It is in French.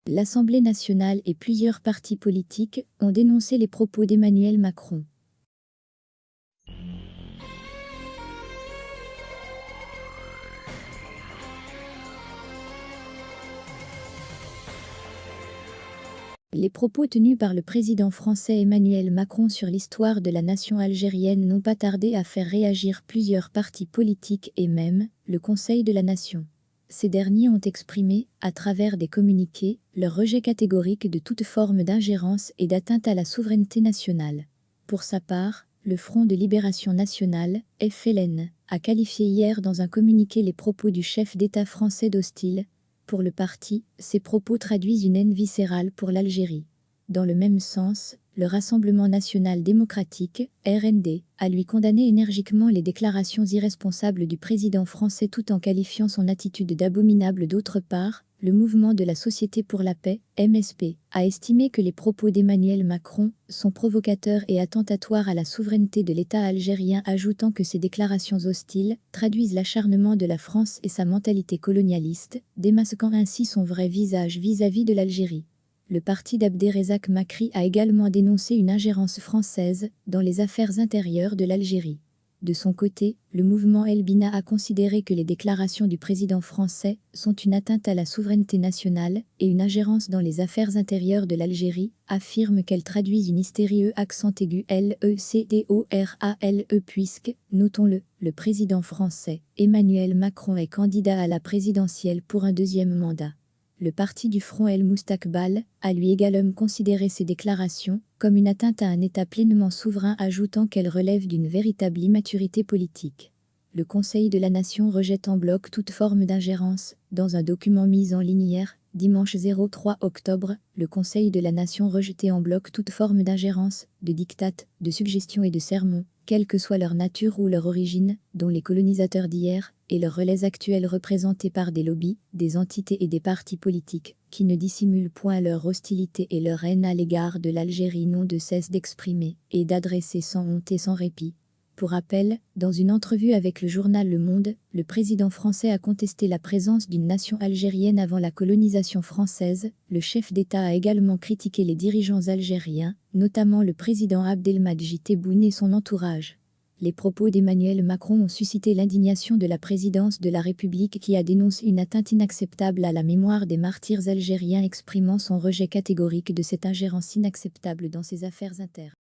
L'Assemblée nationale et plusieurs partis politiques ont dénoncé les propos d'Emmanuel Macron. Les propos tenus par le président français Emmanuel Macron sur l'histoire de la nation algérienne n'ont pas tardé à faire réagir plusieurs partis politiques et même le Conseil de la Nation. Ces derniers ont exprimé, à travers des communiqués, leur rejet catégorique de toute forme d'ingérence et d'atteinte à la souveraineté nationale. Pour sa part, le Front de Libération Nationale, FLN, a qualifié hier dans un communiqué les propos du chef d'État français d'hostiles. Pour le parti, ces propos traduisent une haine viscérale pour l'Algérie. Dans le même sens, le Rassemblement national démocratique, RND, a lui condamné énergiquement les déclarations irresponsables du président français tout en qualifiant son attitude d'abominable. D'autre part, le Mouvement de la Société pour la Paix, MSP, a estimé que les propos d'Emmanuel Macron sont provocateurs et attentatoires à la souveraineté de l'État algérien, ajoutant que ces déclarations hostiles traduisent l'acharnement de la France et sa mentalité colonialiste, démasquant ainsi son vrai visage vis-à-vis de l'Algérie. Le parti d'Abderrezzaq Makri a également dénoncé une ingérence française dans les affaires intérieures de l'Algérie. De son côté, le mouvement El Bina a considéré que les déclarations du président français sont une atteinte à la souveraineté nationale et une ingérence dans les affaires intérieures de l'Algérie, affirme qu'elles traduisent une hystérie accent aigu LECDORALE puisque, notons-le, le président français, Emmanuel Macron est candidat à la présidentielle pour un deuxième mandat. Le parti du Front El Moustakbal a lui également considéré ces déclarations comme une atteinte à un État pleinement souverain, ajoutant qu'elles relèvent d'une véritable immaturité politique. Le Conseil de la Nation rejette en bloc toute forme d'ingérence. Dans un document mis en ligne hier, dimanche 03 octobre, le Conseil de la Nation rejetait en bloc toute forme d'ingérence, de diktat, de suggestion et de sermon, quelle que soit leur nature ou leur origine, dont les colonisateurs d'hier et leurs relais actuels représentés par des lobbies, des entités et des partis politiques, qui ne dissimulent point leur hostilité et leur haine à l'égard de l'Algérie, n'ont de cesse d'exprimer et d'adresser sans honte et sans répit. Pour rappel, dans une entrevue avec le journal Le Monde, le président français a contesté la présence d'une nation algérienne avant la colonisation française. Le chef d'État a également critiqué les dirigeants algériens, notamment le président Abdelmadjid Tebboune et son entourage. Les propos d'Emmanuel Macron ont suscité l'indignation de la présidence de la République qui a dénoncé une atteinte inacceptable à la mémoire des martyrs algériens, exprimant son rejet catégorique de cette ingérence inacceptable dans ses affaires internes.